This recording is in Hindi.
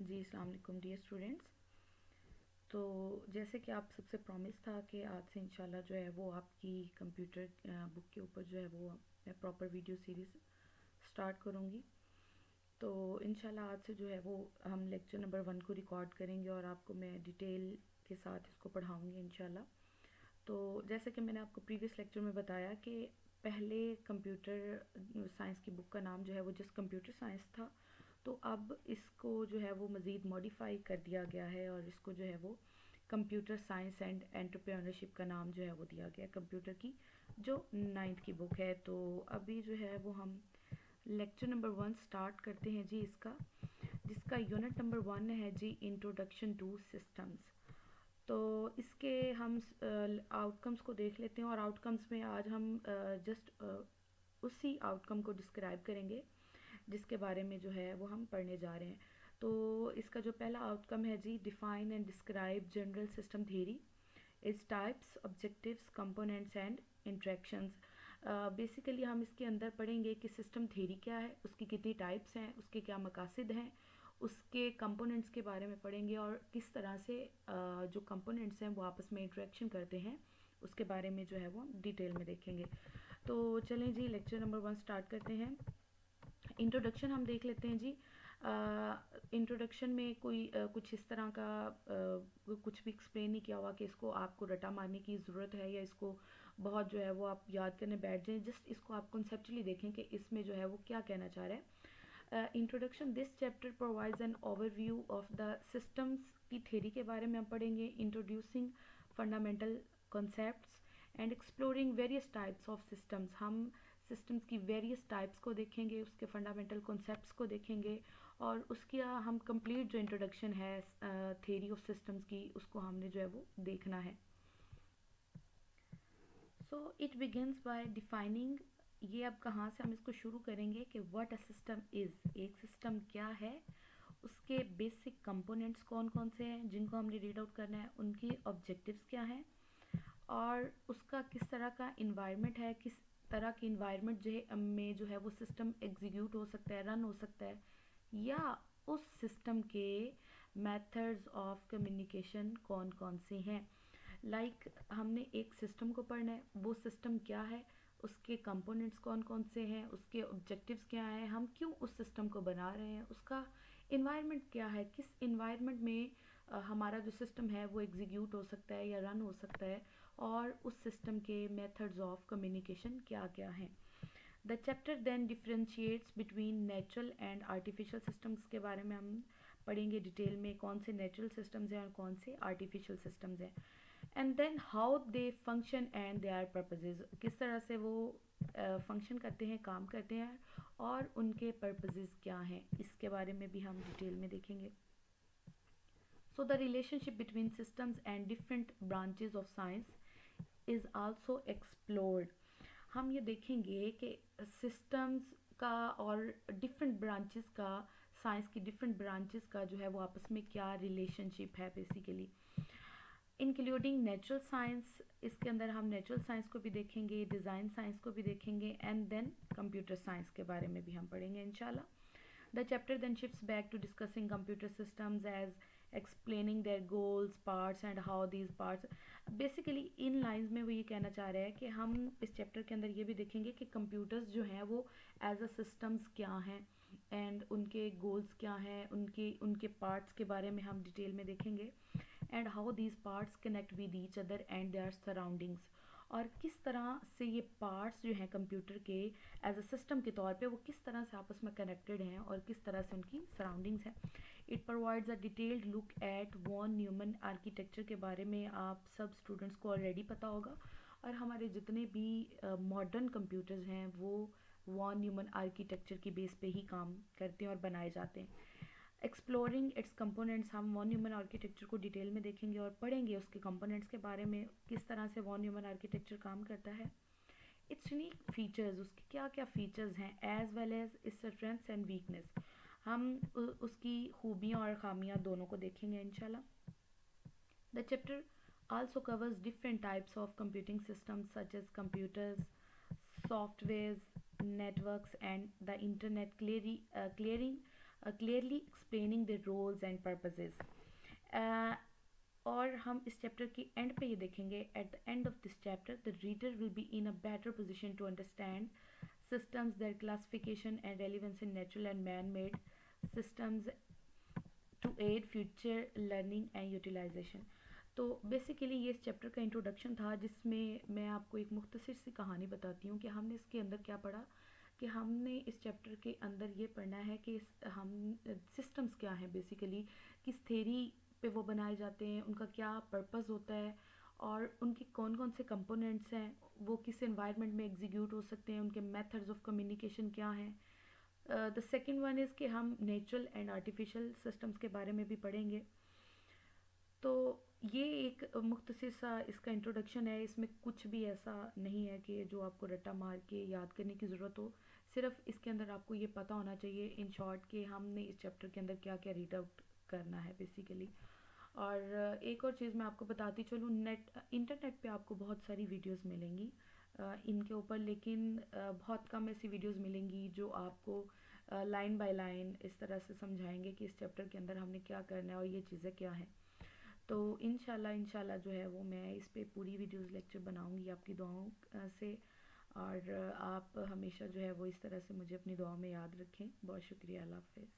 जी अस्सलाम वालेकुम डियर स्टूडेंट्स। तो जैसे कि आप सबसे प्रॉमिस था कि आज से इंशाल्लाह जो है वो आपकी कंप्यूटर बुक के ऊपर जो है वो मैं प्रॉपर वीडियो सीरीज़ स्टार्ट करूँगी। तो इंशाल्लाह आज से जो है वो हम लेक्चर नंबर 1 को रिकॉर्ड करेंगे और आपको मैं डिटेल के साथ इसको पढ़ाऊँगी इंशाल्लाह। तो जैसे कि मैंने आपको प्रीवियस लेक्चर में बताया कि पहले कंप्यूटर साइंस की बुक का नाम जो है वो जस्ट कंप्यूटर साइंस था। तो अब इसको जो है वो मज़ीद मॉडिफाई कर दिया गया है और इसको जो है वो कंप्यूटर साइंस एंड एंटरप्रेन्योरशिप का नाम जो है वो दिया गया है कंप्यूटर की जो 9th की बुक है। तो अभी जो है वो हम लेक्चर नंबर 1 स्टार्ट करते हैं जी इसका, जिसका यूनिट नंबर 1 है जी इंट्रोडक्शन टू सिस्टम्स। तो इसके हम आउटकम्स को देख लेते हैं और आउटकम्स में आज हम जस्ट उसी आउटकम को डिस्क्राइब करेंगे जिसके बारे में जो है वो हम पढ़ने जा रहे हैं। तो इसका जो पहला आउटकम है जी, define and describe general system theory, its types, objectives, components and interactions. Basically हम इसके अंदर पढ़ेंगे कि सिस्टम थ्योरी क्या है, उसकी कितनी टाइप्स हैं, उसके क्या मकासद हैं, उसके कंपोनेंट्स के बारे में पढ़ेंगे और किस तरह से जो कंपोनेंट्स हैं वो आपस में इंट्रैक्शन करते हैं उसके बारे में जो है वो डिटेल में देखेंगे। तो चलें जी लेक्चर नंबर 1 स्टार्ट करते हैं। इंट्रोडक्शन हम देख लेते हैं जी। इंट्रोडक्शन में कोई कुछ इस तरह का कुछ भी एक्सप्लेन नहीं किया हुआ कि इसको आपको रटा मारने की ज़रूरत है या इसको बहुत जो है वो आप याद करने बैठ जाएं। जस्ट इसको आप कॉन्सेप्चुअली देखें कि इसमें जो है वो क्या कहना चाह रहा है। Introduction, this chapter provides an overview of the systems की थ्योरी के बारे में हम पढ़ेंगे, introducing fundamental concepts and exploring various types of systems. हम सिस्टम्स की वेरियस टाइप्स को देखेंगे, उसके फंडामेंटल कॉन्सेप्ट्स को देखेंगे और उसकी हम कंप्लीट जो इंट्रोडक्शन है थ्योरी ऑफ सिस्टम्स की उसको हमने जो है वो देखना है। So it begins bye defining, ये अब कहाँ से हम इसको शुरू करेंगे कि व्हाट अ सिस्टम इज़, एक सिस्टम क्या है, उसके बेसिक कंपोनेंट्स कौन कौन से हैं जिनको हमने रीड आउट करना है, उनके ऑब्जेक्टिव्स क्या हैं और उसका किस तरह का इन्वायरमेंट है, किस तरह के इन्वायरमेंट जो में जो है वो सिस्टम एग्जीक्यूट हो सकता है, रन हो सकता है, या उस सिस्टम के मेथड्स ऑफ कम्युनिकेशन कौन कौन से हैं। लाइक हमने एक सिस्टम को पढ़ना है, वो सिस्टम क्या है, उसके कंपोनेंट्स कौन कौन से हैं, उसके ऑब्जेक्टिव्स क्या हैं, हम क्यों उस सिस्टम को बना रहे हैं, उसका इन्वायरमेंट क्या है, किस इन्वायरमेंट में हमारा जो सिस्टम है वो एग्जीक्यूट हो सकता है या रन हो सकता है, और उस सिस्टम के मेथड्स ऑफ कम्युनिकेशन क्या क्या हैं। The chapter then differentiates between natural and artificial systems के बारे में हम पढ़ेंगे डिटेल में, कौन से नेचुरल सिस्टम्स हैं और कौन से आर्टिफिशियल सिस्टम्स हैं। And then how they function and their purposes, किस तरह से वो फंक्शन करते हैं, काम करते हैं और उनके पर्पजेज क्या हैं, इसके बारे में भी हम डिटेल में देखेंगे। So the relationship between systems and different branches of science is also explored. हम ये देखेंगे कि सिस्टम्स का और डिफरेंट ब्रांचेस का, साइंस की डिफरेंट ब्रांचेस का जो है वो आपस में क्या रिलेशनशिप है बेसिकली, इंक्लूडिंग नेचुरल साइंस। इसके अंदर हम नेचुरल साइंस को भी देखेंगे, डिज़ाइन साइंस को भी देखेंगे एंड देन कंप्यूटर साइंस के बारे में भी हम पढ़ेंगे इंशाल्लाह। The chapter then shifts back to discussing computer systems as explaining their goals, parts and how these parts, basically in lines में वो ये कहना चाह रहा है कि हम इस चैप्टर के अंदर ये भी देखेंगे कि कंप्यूटर्स जो हैं वो एज अ सिस्टम्स क्या हैं एंड उनके गोल्स क्या हैं, उनके उनके पार्ट्स के बारे में हम डिटेल में देखेंगे and how these parts connect with each other and there surroundings, और किस तरह से ये पार्ट्स जो हैं कंप्यूटर के एज अ सिस्टम के तौर पे वो किस तरह से आपस में कनेक्टेड हैं और किस तरह से उनकी सराउंडिंग्स हैं। It provides a detailed look at von Neumann architecture के बारे में आप सब स्टूडेंट्स को ऑलरेडी पता होगा और हमारे जितने भी मॉडर्न कंप्यूटर्स हैं वो वॉन न्यूमन आर्किटेक्चर की बेस पे ही काम करते हैं और बनाए जाते हैं। एक्सप्लोरिंग इट्स कंपोनेंट्स, हम वॉन न्यूमन आर्किटेक्चर को डिटेल में देखेंगे और पढ़ेंगे उसके कंपोनेंट्स के बारे में, किस तरह से वॉन न्यूमन आर्किटेक्चर काम करता है, इट्स यूनिक फीचर्स, उसके क्या क्या फीचर्स हैं, as well as its strengths and weakness. हम उसकी खूबियाँ और खामियाँ दोनों को देखेंगे इंशाल्लाह। The chapter also covers different types of computing systems such as computers, softwares, networks and the internet, clearing clearly explaining their roles and purposes. और हम इस चैप्टर के एंड पे ये देखेंगे, at the end of this chapter the reader will be in a better position to understand systems, their classification and relevance in natural and man-made systems to aid future learning and utilization. तो बेसिकली ये इस चैप्टर का इंट्रोडक्शन था, जिसमें मैं आपको एक मुख्तसर सी कहानी बताती हूँ कि हमने इसके अंदर क्या पढ़ा। कि हमने इस चैप्टर के अंदर ये पढ़ना है कि हम सिस्टम्स क्या हैं, बेसिकली किस थेरी पे वो बनाए जाते हैं, उनका क्या पर्पस होता है और उनके कौन कौन से कंपोनेंट्स हैं, वो किस एनवायरनमेंट में एग्जीक्यूट हो सकते हैं, उनके मेथड्स ऑफ कम्युनिकेशन क्या हैं। द सेकेंड वन इज़ कि हम नेचुरल एंड आर्टिफिशियल सिस्टम्स के बारे में भी पढ़ेंगे। तो ये एक मुख्तसर सा इसका इंट्रोडक्शन है, इसमें कुछ भी ऐसा नहीं है कि जो आपको रट्टा मार के याद करने की ज़रूरत हो। सिर्फ इसके अंदर आपको ये पता होना चाहिए इन शॉर्ट कि हमने इस चैप्टर के अंदर क्या क्या रीड आउट करना है बेसिकली। और एक और चीज़ मैं आपको बताती चलूँ, इंटरनेट पे आपको बहुत सारी वीडियोस मिलेंगी इनके ऊपर, लेकिन बहुत कम ऐसी वीडियोस मिलेंगी जो आपको लाइन बाय लाइन इस तरह से समझाएंगे कि इस चैप्टर के अंदर हमने क्या करना है और ये चीज़ें क्या हैं। तो इंशाल्लाह जो है वो मैं इस पे पूरी वीडियोस लेक्चर बनाऊंगी आपकी दुआओं से। और आप हमेशा जो है वो इस तरह से मुझे अपनी दुआ में याद रखें। बहुत शुक्रिया, अल्लाह हाफ़िज़।